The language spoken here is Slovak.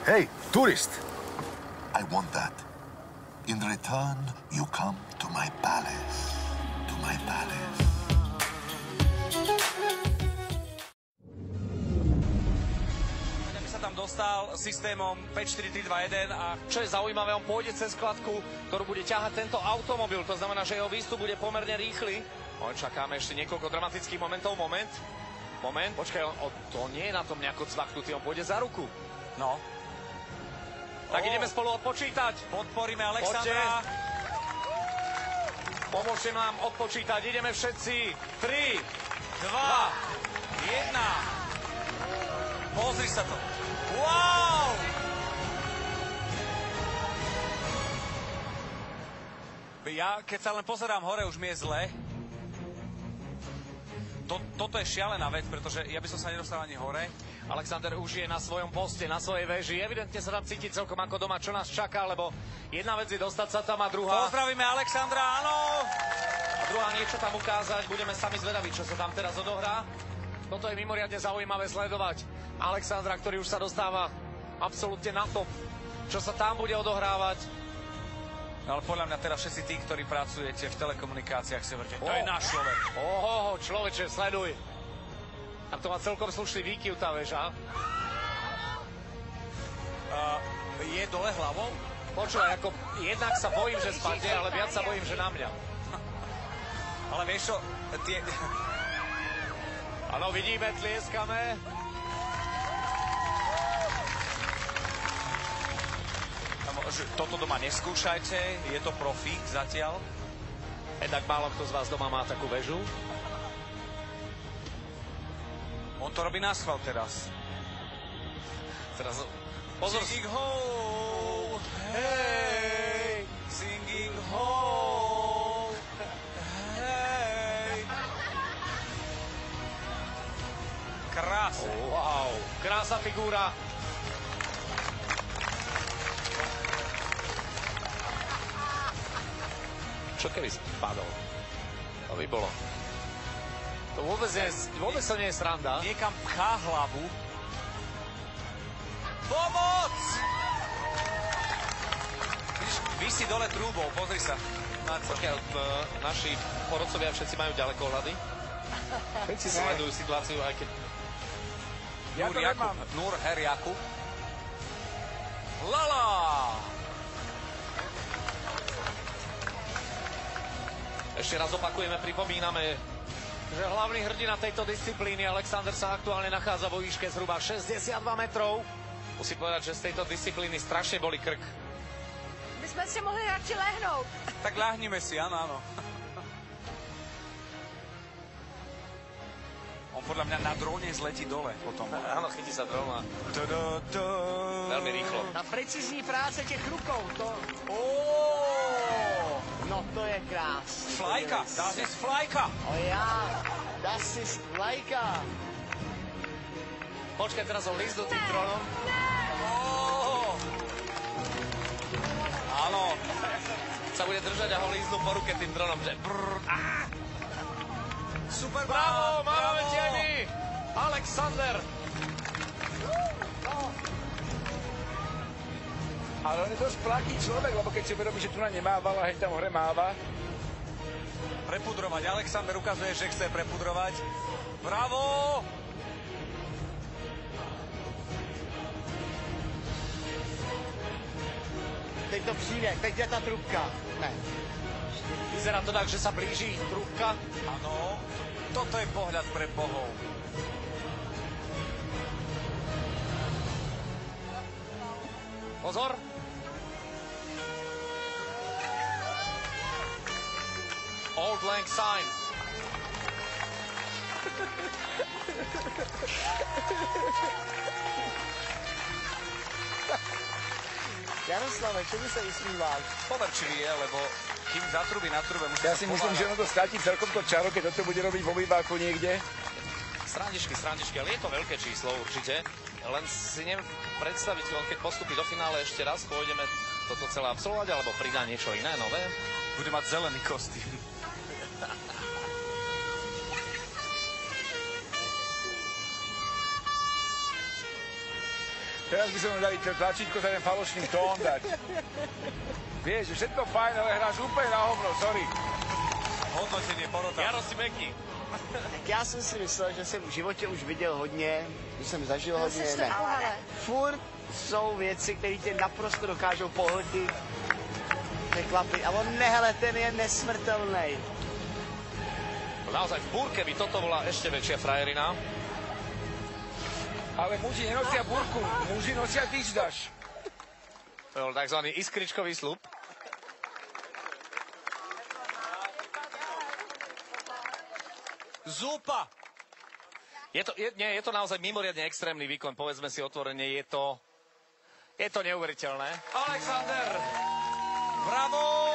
Hey, tourist! I want that. In return, you come to my palace. To my palace. Aby sa tam dostal systémom 5-4-3-2-1 a čo je zaujímavé, on pôjde cez skladku, ktorú bude ťahať tento automobil. To znamená, že jeho výstup bude pomerne rýchly. Čakáme ešte niekoľko dramatických momentov. Moment. Počkaj, to nie je na tom nejako cvaknutý, on pôjde za ruku. No. Tak ideme spolu odpočítať. Podporíme Alexandra. Pomôžte nám odpočítať. Ideme všetci. 3, 2, 1. Pozri sa to. Wow! Ja, keď sa len pozerám hore, už mi je zle. Toto je šialená vec, pretože ja by som sa nedostal ani hore. Alexander už je na svojom poste, na svojej veži. Evidentne sa tam cíti celkom ako doma, čo nás čaká, lebo jedna vec je dostať sa tam a druhá... Pozdravíme Alexandra, áno! A druhá niečo tam ukázať. Budeme sami zvedaví, čo sa tam teraz odohrá. Toto je mimoriadne zaujímavé sledovať. Alexandra, ktorý už sa dostáva absolútne na top, čo sa tam bude odohrávať. No ale podľa mňa teraz všetci tí, ktorí pracujete v telekomunikáciách, si hovoríte, to je náš človek. Človeče, sleduj. A to má celkom slušný výkyv tá väža. Je dole hlavou? Počúvaj, ako jednak sa bojím, že spadne, ale viac sa bojím, že na mňa. Ale vieš čo, Áno, vidíme, tlieskame. Toto doma neskúšajte, je to profík zatiaľ. Tak málo kto z vás doma má takú väžu. On to robí na schvál teraz. Pozor. Singing ho, hej, singing ho, hej. Krásne. Wow, krásna figúra. Čo keby spadol? To by bolo. To vôbec to nie je sranda. Niekam pchá hlavu. Pomoc! Vidíš, visí dole trúbou, pozri sa. Počkaj, naši porodcovia všetci majú ďalekohľady. Všetci sledujú situáciu, aj keď... Nur Her Jakub. Lala! Ešte raz opakujeme, pripomíname, že hlavný hrdina tejto disciplíny Alexander sa aktuálne nachádza vo výške zhruba 62 metrov. Musím povedať, že z tejto disciplíny strašne boli krk. My sme si mohli radši lehnout. Tak ľahnime si, áno. On podľa mňa na dróne zletí dole potom. Áno, chytí sa drón a... Veľmi rýchlo. Na precizní práce těch rukou, to... No to je krásný. Flajka, das ist Flajka. Ja, das ist Flajka. Počkaj, teraz ho lízdu tým dronom. Áno. Sa bude držať a ho lízdu po ruke tým dronom. Super, bravo, máme tieni. Alexander. Ale on je dosť plaký človek, lebo keď si uvedomí, že tu na nemával a hej tam hore máva. Prepudrovať. Alexander ukazuje, že chce prepudrovať. Bravo! Teď to přijde, teď je ta trubka. Ne. Vyzerá to tak, že sa blíži trúbka. Áno, toto je pohľad pre bohov. Pozor. Old Lang Syne. Jaroslave, čemu sa vysmíváš? Poverčivý je, lebo kým zatrubí na trube... Ja si myslím, že ono to stratí celkom to čaro, keď toto bude robiť vo výbáku niekde. Srandičky, ale je to veľké číslo určite. Len si neviem predstaviť, keď postupí do finále ešte raz, pôjdeme toto celé absolvovať, alebo pridá niečo iné, nové. Bude mať zelený kostým. Teraz by som mu dali tlačítko za ten falošný tón dať. Vieš, všetko fajn, ale hráš úplne na hovno, sorry. Hodnotenie porota. Jaro, si meký. Tak já jsem si myslel, že jsem v životě už viděl hodně, že jsem zažil hodně. Jsi Ne. trochu, hele. Furt jsou věci, které tě naprosto dokážou pohltit, překvapit. A on nehele, ten je nesmrtelný. Naozaj v búrke by toto bola ešte väčšia frajerina. Ale muži nenosia burku, muži nosia dýždaš. To bol takzvaný iskričkový slub. Zupa! Je to naozaj mimoriadne extrémny výkon, povedzme si otvorene, je to neuveriteľné. Alexander! Bravo!